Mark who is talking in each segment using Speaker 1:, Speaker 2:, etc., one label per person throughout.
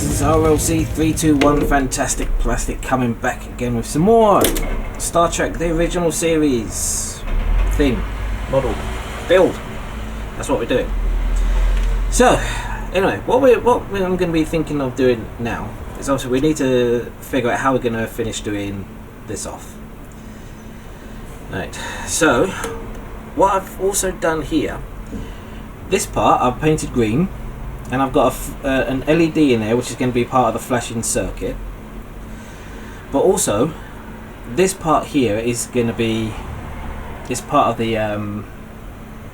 Speaker 1: this is RLC 321 Fantastic Plastic coming back again with some more Star Trek the original series thing, model, build. That's what we're doing. So anyway, what I'm going to be thinking of doing now is obviously we need to figure out how we're going to finish doing this off. Right, so what I've also done here, this part I've painted green, and I've got an LED in there which is going to be part of the flashing circuit. But also, this part here is going to be part of the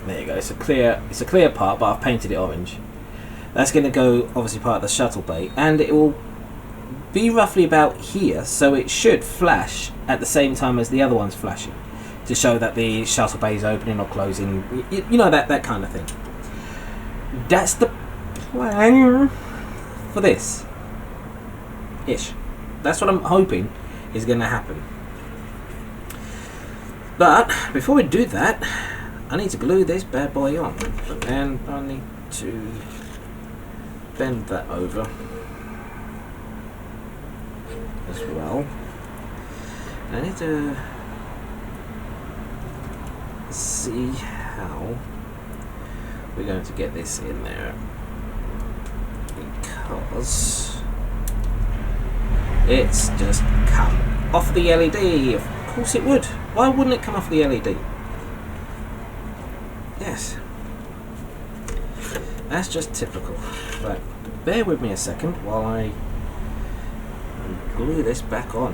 Speaker 1: there you go. It's a clear part, but I've painted it orange. That's going to go obviously part of the shuttle bay, and it will be roughly about here, so it should flash at the same time as the other one's flashing, to show that the shuttle bay is opening or closing. You know, that kind of thing. That's the plan for this ish. That's what I'm hoping is going to happen. But before we do that, I need to glue this bad boy on, and I need to bend that over as well. I need to see how we're going to get this in there, because it's just come off the LED. Of course it would. Why wouldn't it come off the LED? Yes, that's just typical. Right, bear with me a second while I glue this back on.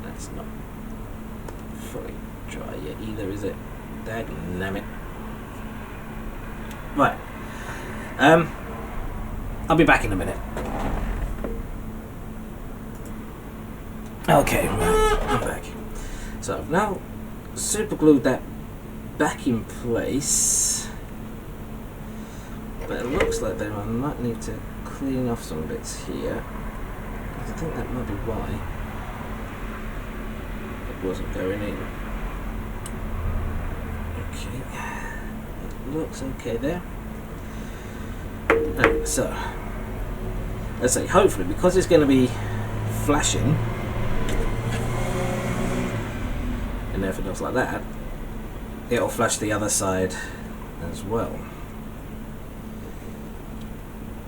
Speaker 1: That's not fully dry yet either, is it? Dagnammit. Right. I'll be back in a minute. Okay, right, I'm back. So I've now super glued that back in place, but it looks like I might need to clean off some bits here. I think that might be why it wasn't going in. Okay, it looks okay there. Right, so let's say hopefully, because it's going to be flashing and everything else like that, it'll flash the other side as well.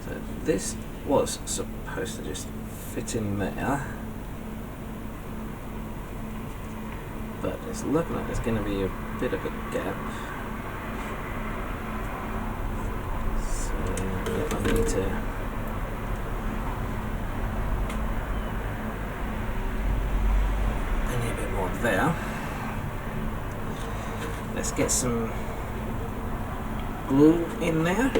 Speaker 1: So this was supposed to just fit in there, but it's looking like there's going to be a bit of a gap. So I need to a bit more there. Let's get some glue in there.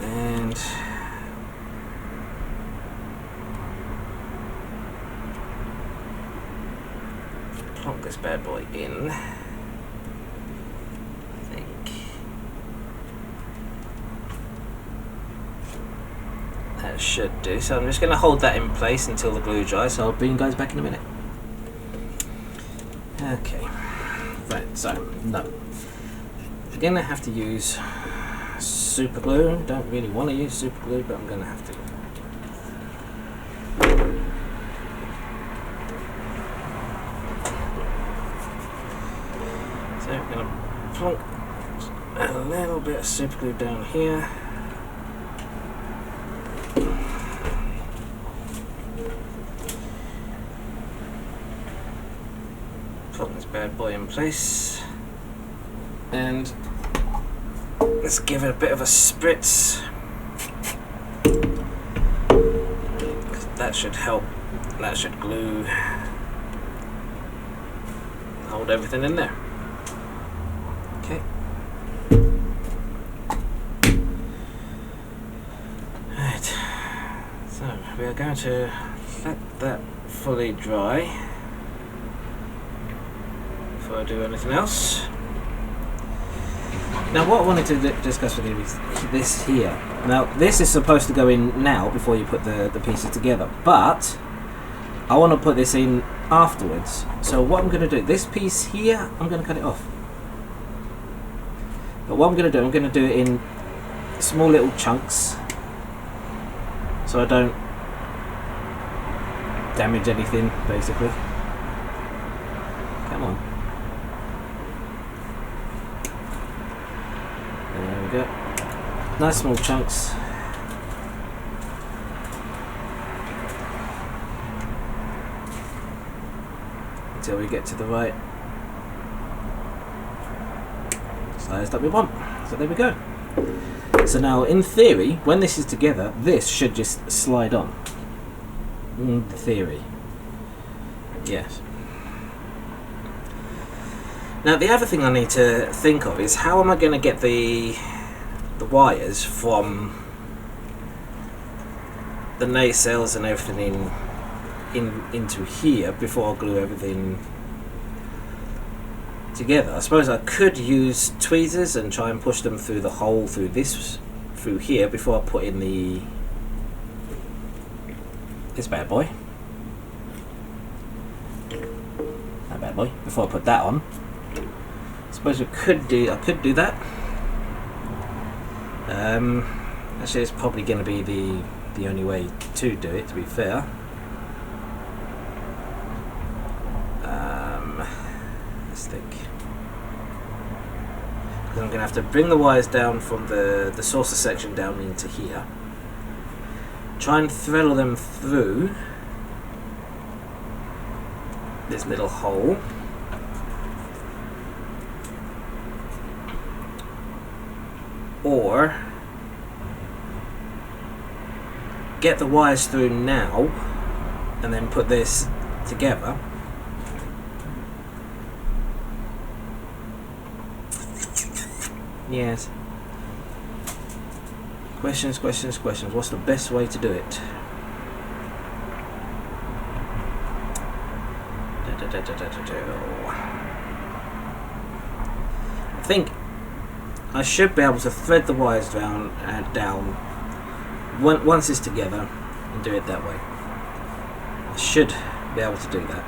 Speaker 1: And plonk this bad boy in. I think. That should do. So I'm just going to hold that in place until the glue dries, so I'll bring you guys back in a minute. Okay, right, so, no. I'm going to have to use super glue. Don't really want to use super glue, but I'm going to have to. So I'm going to plonk a little bit of super glue down here. Plonk this bad boy in place, and let's give it a bit of a spritz. That should help. That should glue, hold everything in there. Okay. Right. So we are going to let that fully dry before I do anything else. Now what I wanted to discuss with you is this here. Now this is supposed to go in now before you put the pieces together, but I want to put this in afterwards. So what I'm going to do, this piece here, I'm going to cut it off. But what I'm going to do it in small little chunks, so I don't damage anything, basically. Come on. There we go. Nice small chunks. Until we get to the right size that we want. So there we go. So now, in theory, when this is together, this should just slide on. In theory. Yes. Now, the other thing I need to think of is how am I going to get the wires from the nacelles and everything into here before I glue everything together. I suppose I could use tweezers and try and push them through the hole through here before I put in this bad boy. That bad boy. Before I put that on. I suppose I could do that. Actually, it's probably going to be the only way to do it, to be fair. Let's think. Because I'm going to have to bring the wires down from the saucer section down into here. Try and thread them through this little hole. Or get the wires through now and then put this together. Yes. Questions. What's the best way to do it? I think I should be able to thread the wires down once it's together and do it that way. I should be able to do that.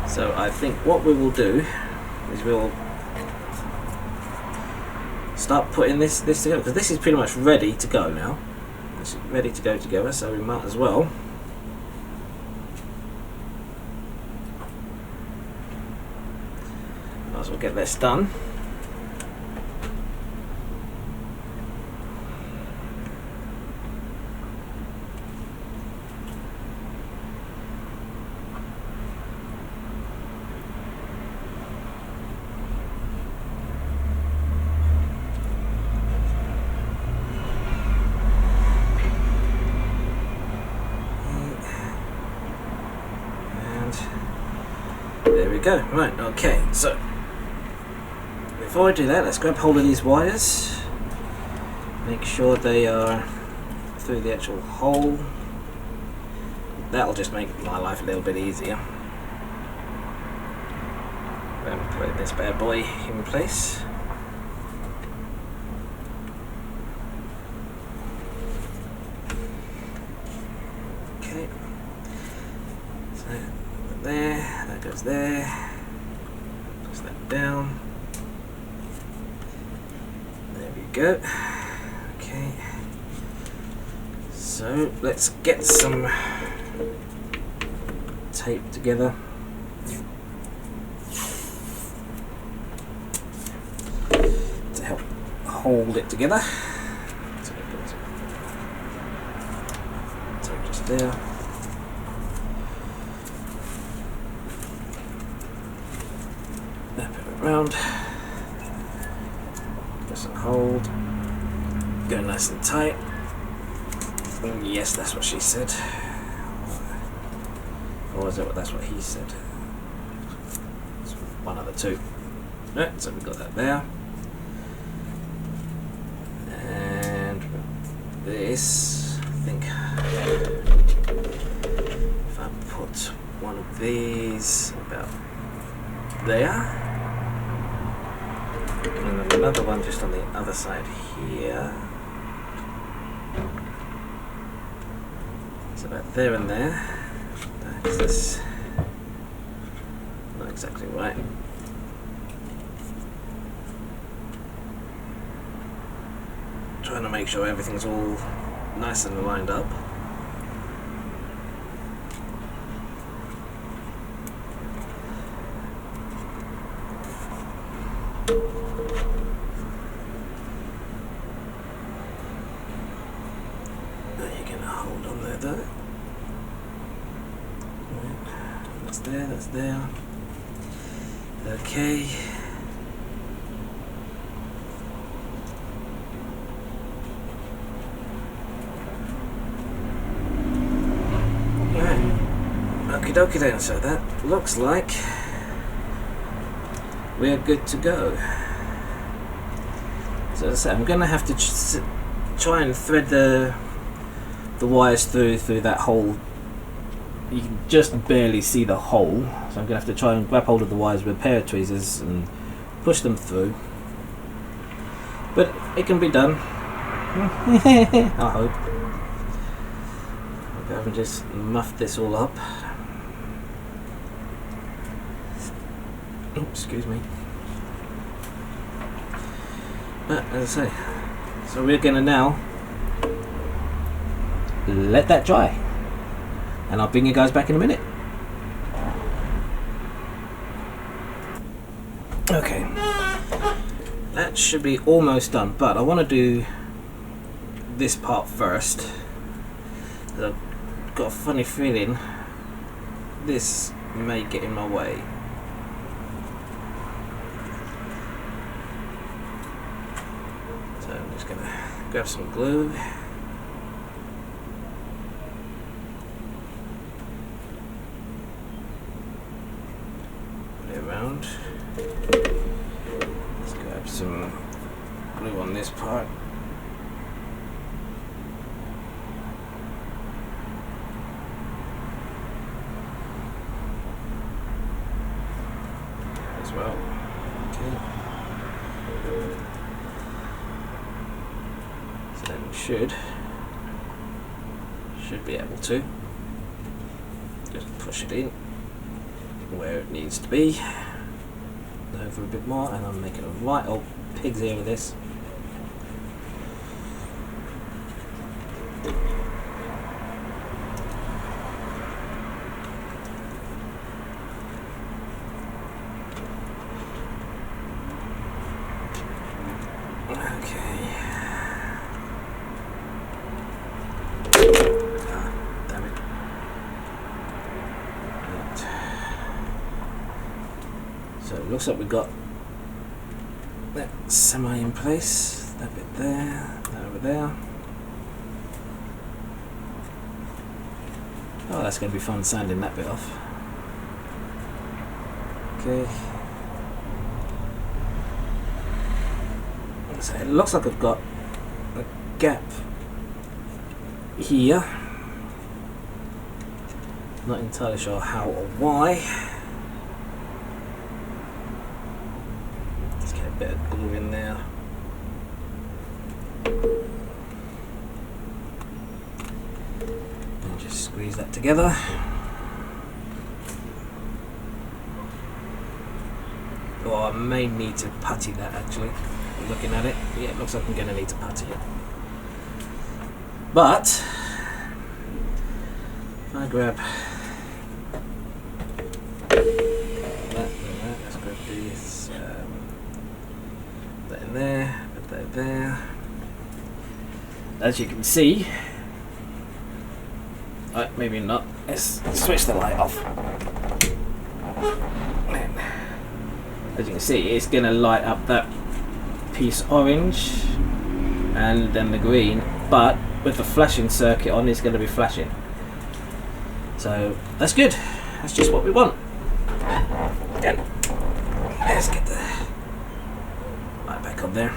Speaker 1: So I think what we will do is we'll start putting this together, because this is pretty much ready to go now. It's ready to go together, so we might as well get this done. There we go. Right, okay, so before I do that, let's grab hold of these wires, make sure they are through the actual hole. That'll just make my life a little bit easier. Then put this bad boy in place. Okay, so there, that goes there, push that down. There we go. Okay, so let's get some tape together. To help hold it together. So just there. Wrap it around. Press and hold. Go nice and tight. Yes, that's what she said. Or is it? That's what he said. It's one of the two. No, so we've got that there. And this, I think, if I put one of these about there, and then another one just on the other side here. It's about there and there. That's not exactly right. Trying to make sure everything's all nice and lined up. That's there. Okay. Right. Okie dokie then, so that looks like we're good to go. So as I said, I'm going to have to try and thread the wires through that hole. You can just barely see the hole, so I'm going to have to try and grab hold of the wires with a pair of tweezers and push them through. But it can be done. I hope. I'll go and just muff this all up. Oh, excuse me. But as I say, so we're going to now let that dry. And I'll bring you guys back in a minute. Okay, that should be almost done, but I want to do this part first. I've got a funny feeling this may get in my way. So I'm just gonna grab some glue. Around. Let's grab some glue on this part. As well. Okay. So then we should be able to just push it in where it needs to be, over a bit more, and I'm making a right old pig's ear of this. So it looks like we've got that semi in place, that bit there, that over there. Oh, that's going to be fun sanding that bit off. Okay. So it looks like I've got a gap here. Not entirely sure how or why. Let's get a bit of glue in there. And just squeeze that together. Oh, I may need to putty that actually. Looking at it, yeah, it looks like I'm going to need to putty it. But if I grab that, let's grab this, that in there, put that there. As you can see, maybe not. Let's switch the light off. As you can see, it's going to light up that piece orange and then the green, but with the flashing circuit on, it's going to be flashing. So that's good. That's just what we want. Again, let's get the light back on there.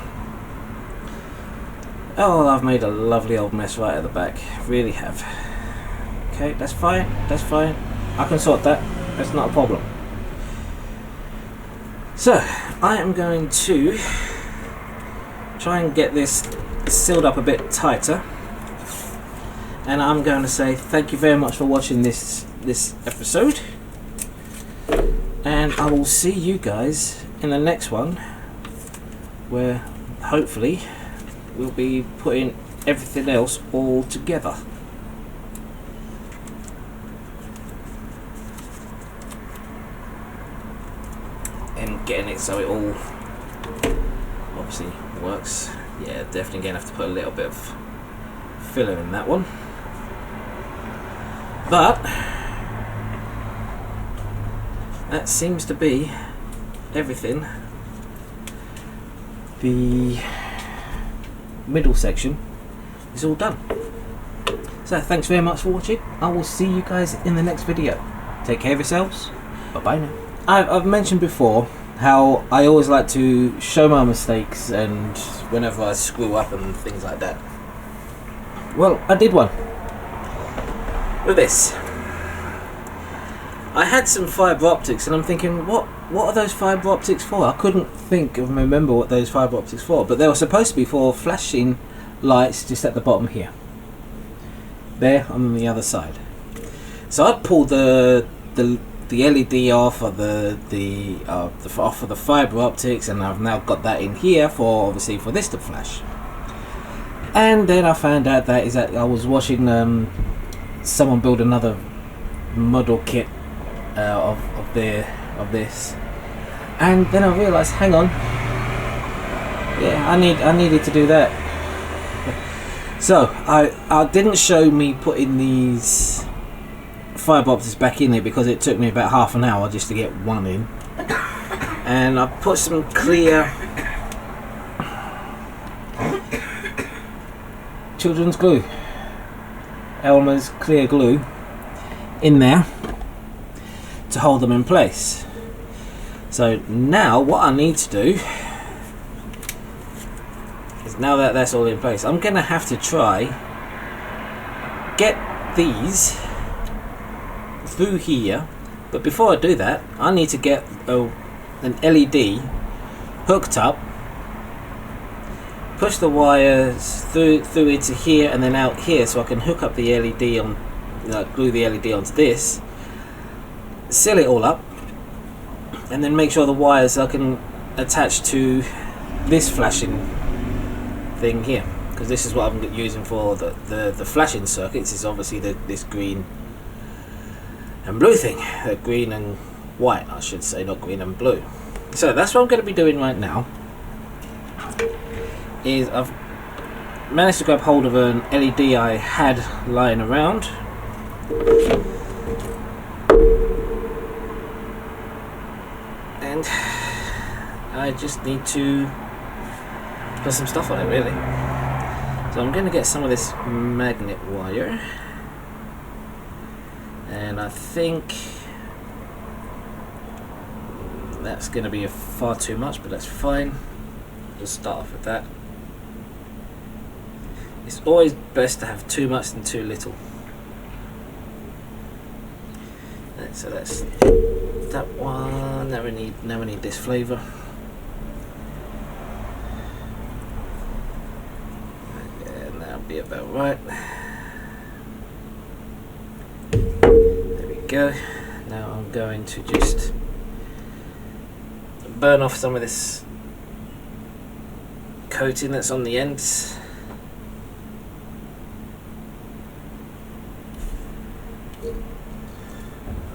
Speaker 1: Oh, I've made a lovely old mess right at the back. Really have. Okay, that's fine. That's fine. I can sort that. That's not a problem. So I am going to try and get this sealed up a bit tighter, and I'm going to say thank you very much for watching this episode, and I will see you guys in the next one, where hopefully we'll be putting everything else all together. And getting it so it all obviously works. Yeah, definitely going to have to put a little bit of filler in that one. But that seems to be everything. The middle section is all done. So thanks very much for watching. I will see you guys in the next video. Take care of yourselves. Bye bye now. I've mentioned before how I always like to show my mistakes and whenever I screw up and things like that. Well, I did one with this. I had some fibre optics and I'm thinking, what are those fibre optics for? I couldn't think of remember what those fibre optics for, but they were supposed to be for flashing lights just at the bottom here. There on the other side. So I pulled the LED off of off of the fibre optics, and I've now got that in here for obviously for this to flash. And then I found out that I was watching someone build another model kit of this, and then I realised, hang on, yeah, I needed to do that. So I didn't show me putting these fibre optics back in there because it took me about half an hour just to get one in, and I put some clear children's glue, Elmer's clear glue, in there to hold them in place. So now what I need to do is, now that that's all in place, I'm gonna have to try get these through here, but before I do that I need to get an LED hooked up, push the wires through into here and then out here so I can hook up the LED on, glue the LED onto this, seal it all up, and then make sure the wires I can attach to this flashing thing here, because this is what I'm using for the flashing circuits. Is obviously this green and blue thing, green and white I should say, not green and blue. So that's what I'm going to be doing right now. Is I've managed to grab hold of an LED I had lying around, and I just need to put some stuff on it really. So I'm going to get some of this magnet wire, and I think that's going to be far too much, but that's fine. We'll start off with that. It's always best to have too much than too little. So that's that one. Now we need this flavour. And that'll be about right. There we go. Now I'm going to just burn off some of this coating that's on the ends.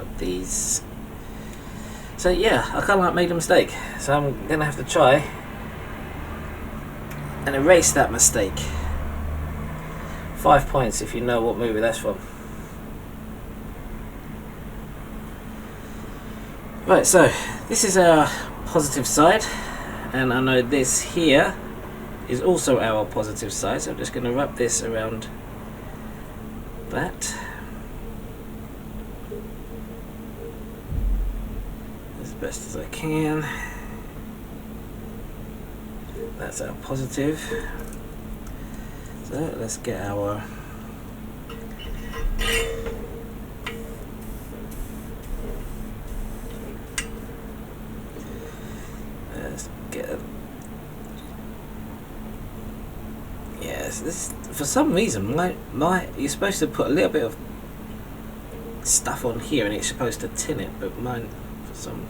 Speaker 1: Of these. So yeah, I kind of like made a mistake, so I'm gonna have to try and erase that mistake. 5 points if you know what movie that's from. Right, so this is our positive side, and I know this here is also our positive side, so I'm just going to wrap this around that as best as I can. That's our positive. So let's get our this for some reason my you're supposed to put a little bit of stuff on here and it's supposed to tin it, but mine for some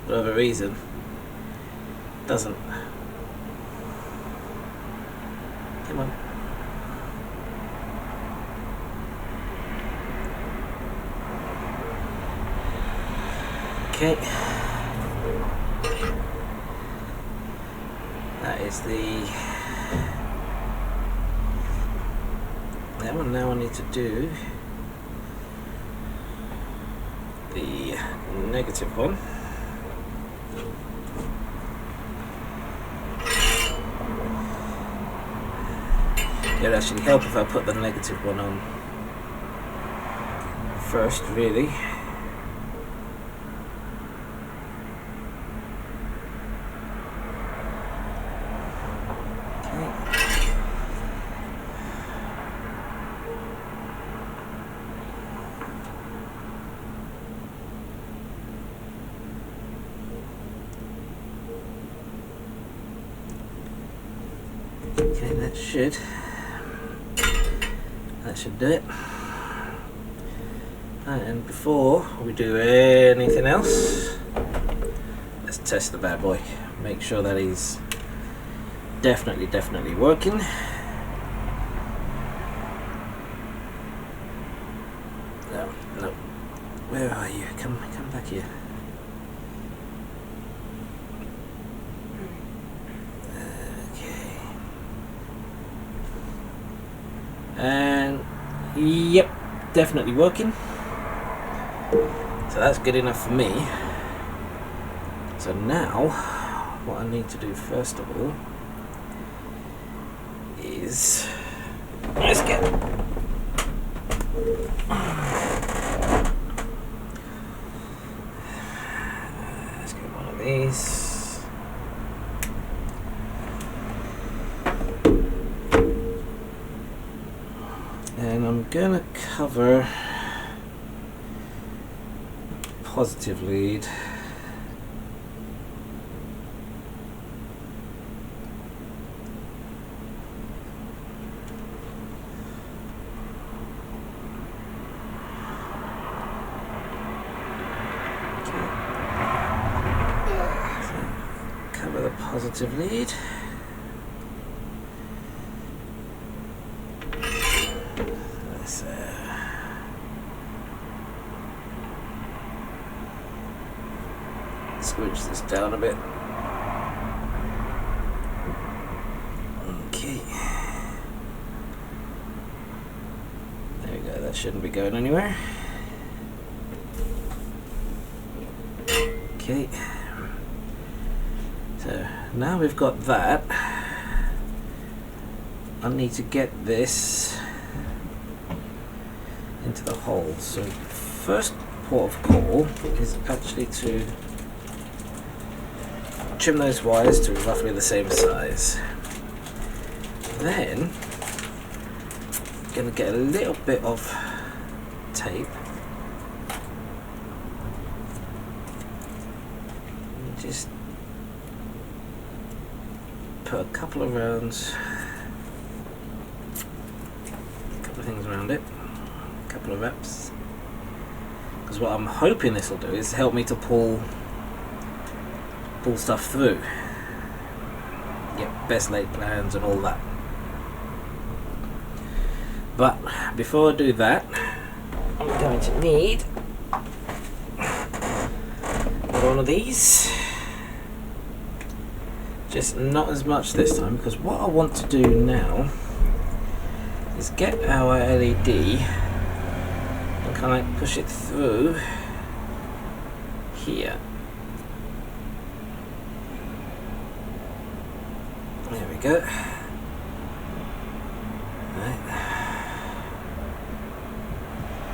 Speaker 1: whatever reason doesn't. Come on. Okay. That is that one. Now I need to do the negative one. It would actually help if I put the negative one on first, really. Okay, that should do it. And before we do anything else, let's test the bad boy. Make sure that he's definitely working. No. Where are you? Come back here. And yep, definitely working. So that's good enough for me. So now what I need to do first of all is let's get one of these. And I'm gonna cover positive lead. Okay. So cover the positive lead. Switch this down a bit. Okay. There we go, that shouldn't be going anywhere. Okay. So now we've got that. I need to get this into the hole. So first port of call is actually to trim those wires to roughly the same size. Then I'm going to get a little bit of tape and just put a couple of rounds, a couple of things around it, a couple of wraps, because what I'm hoping this will do is help me to pull stuff through, get best laid plans and all that. But before I do that, I'm going to need one of these, just not as much this time, because what I want to do now is get our LED and kind of push it through here. There we go. Right.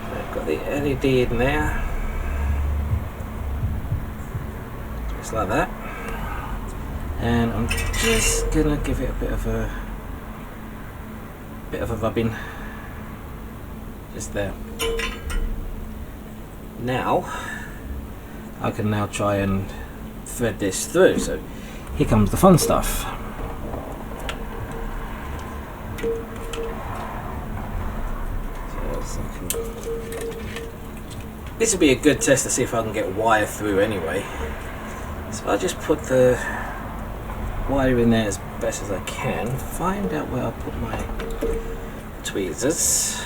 Speaker 1: So I've got the LED in there, just like that, and I'm just gonna give it a bit of a rubbing, just there. Now I can now try and thread this through. So here comes the fun stuff. This will be a good test to see if I can get wire through anyway. So I'll just put the wire in there as best as I can. Find out where I'll put my tweezers.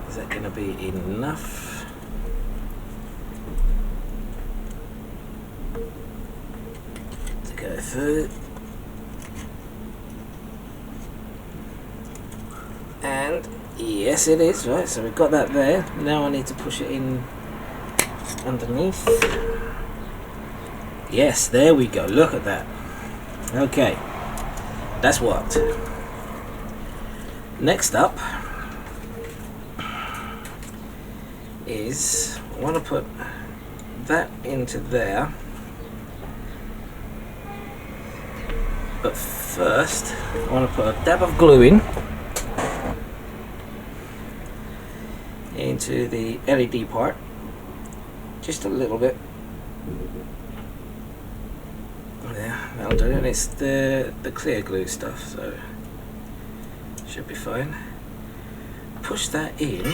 Speaker 1: Is that going to be enough? To go through. And yes, it is. Right, so we've got that there. Now I need to push it in underneath. Yes, there we go. Look at that. Okay, that's worked. Next up is I want to put that into there, but first I want to put a dab of glue into the LED part, just a little bit. Yeah, that'll do. And it's the clear glue stuff, so should be fine. Push that in,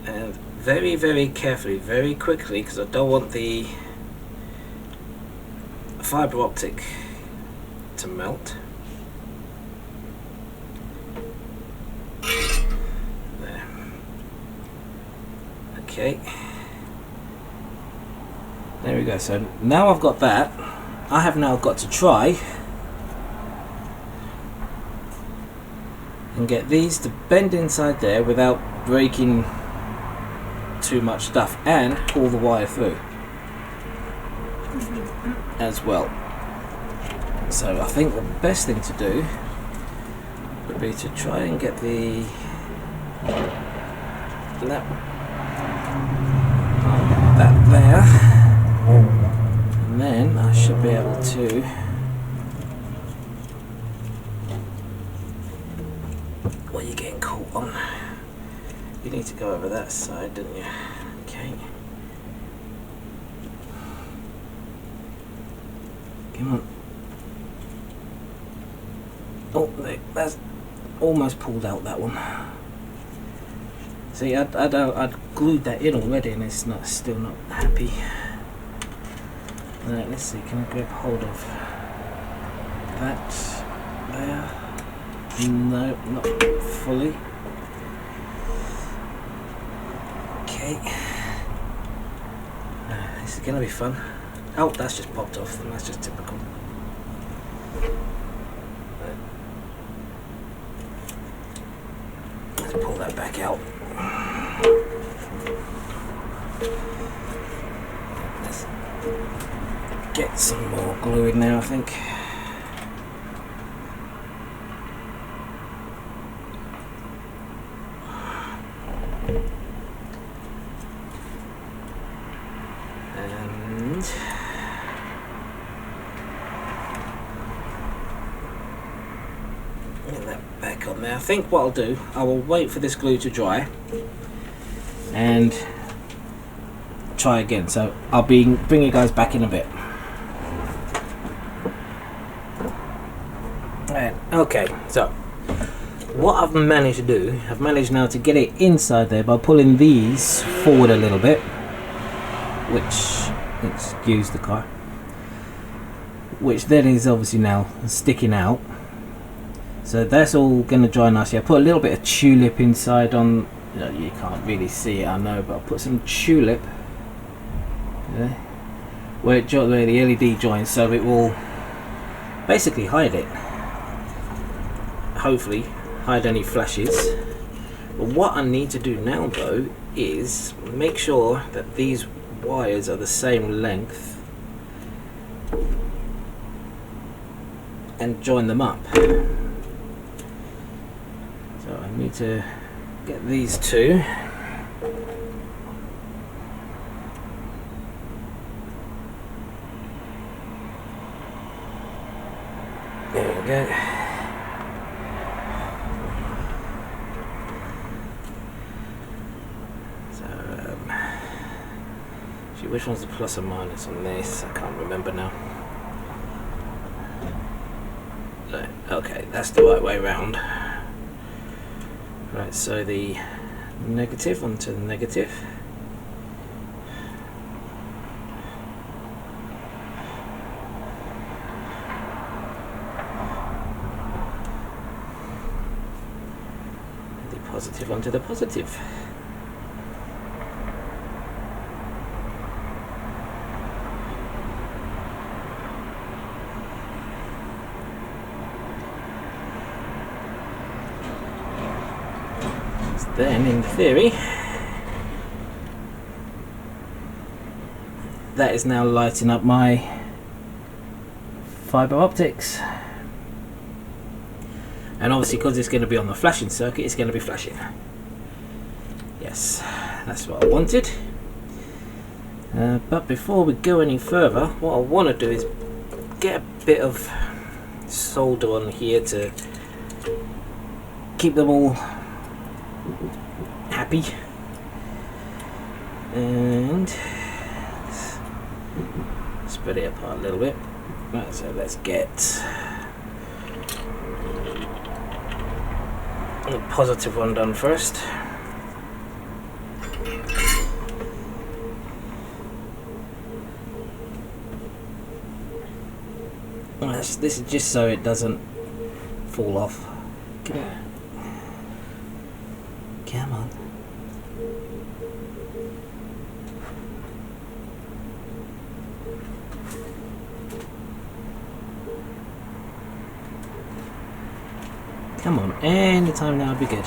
Speaker 1: and very, very carefully, very quickly, because I don't want the fibre optic to melt. There. Okay. There we go. So now I've got that, I have now got to try and get these to bend inside there without breaking too much stuff, and pull the wire through as well. So I think the best thing to do would be to try and get that there. And then I should be able to what are you getting caught on? You need to go over that side, don't you? Okay. Come on. Oh, that's almost pulled out that one. See, I'd glued that in already, and it's still not happy. Right, let's see, can I grab hold of that there? No, not fully. Okay. This is going to be fun. Oh, that's just popped off, and that's just typical. Let's pull that back out. Let's get some more glue in there, I think. And get that back on there. I think what I'll do, I will wait for this glue to dry and try again. So I'll bring you guys back in a bit. Right, okay, so what I've managed to do, I've managed now to get it inside there by pulling these forward a little bit, which, excuse the car, which then is obviously now sticking out. So that's all going to dry nicely. I put a little bit of tulip inside on, you can't really see it, I know, but I'll put some tulip there, where the LED joins, so it will basically hide it. Hopefully hide any flashes. But what I need to do now though is make sure that these wires are the same length and join them up. So I need to get these two. There we go. Which one's the plus or minus on this? I can't remember now. Right, okay, that's the right way round. Right, so the negative onto the negative. The positive onto the positive. Then, in theory, that is now lighting up my fibre optics, and obviously because it's going to be on the flashing circuit, it's going to be flashing. Yes, that's what I wanted. But before we go any further, what I want to do is get a bit of solder on here to keep them all happy, and spread it apart a little bit. Right, so let's get the positive one done first. This is just so it doesn't fall off. Come on. Come on, any time now would be good.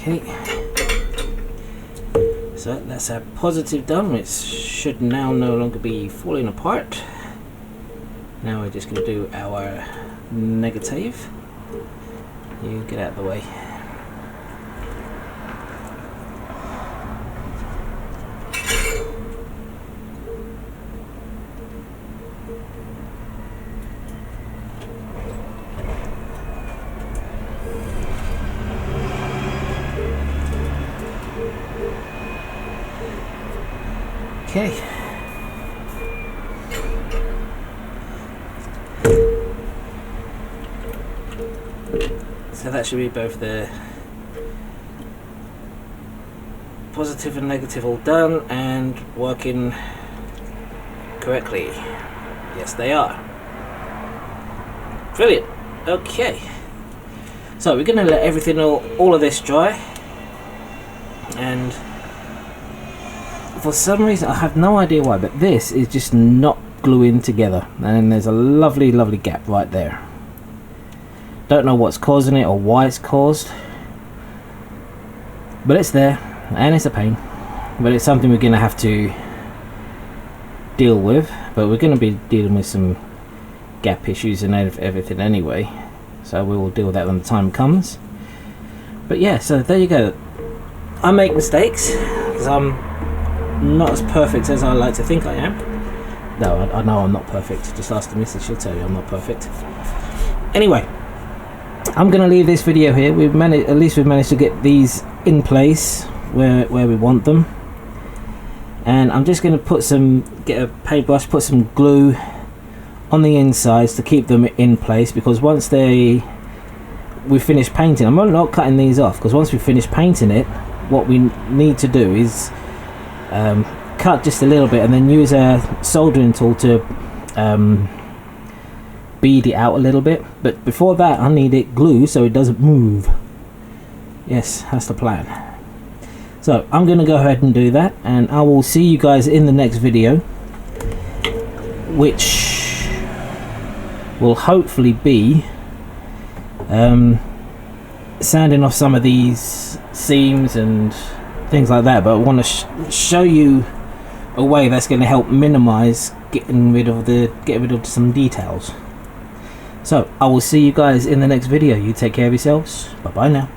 Speaker 1: Okay, so that's our positive done. It should now no longer be falling apart. Now we're just going to do our negative. You get out of the way. Okay. So that should be both the positive and negative all done and working correctly. Yes, they are. Brilliant. Okay. So we're going to let everything, all of this dry, and for some reason, I have no idea why, but this is just not gluing together, and there's a lovely gap right there. Don't know what's causing it or why it's caused, but it's there, and it's a pain, but it's something we're going to have to deal with. But we're going to be dealing with some gap issues and everything anyway, so we will deal with that when the time comes. But yeah, so there you go. I make mistakes because I'm not as perfect as I like to think I am. No, I know I'm not perfect. Just ask the missus, she'll tell you I'm not perfect. Anyway, I'm going to leave this video here. At least we've managed to get these in place where we want them. And I'm just going to get a paintbrush, put some glue on the insides to keep them in place, because once we finish painting, I'm not cutting these off, because once we finish painting it, what we need to do is cut just a little bit and then use a soldering tool to bead it out a little bit. But before that, I need it glued so it doesn't move. Yes, that's the plan. So I'm going to go ahead and do that, and I will see you guys in the next video, which will hopefully be sanding off some of these seams and things like that. But I want to show you a way that's going to help minimize getting rid of some details. So I will see you guys in the next video. You take care of yourselves. Bye bye now.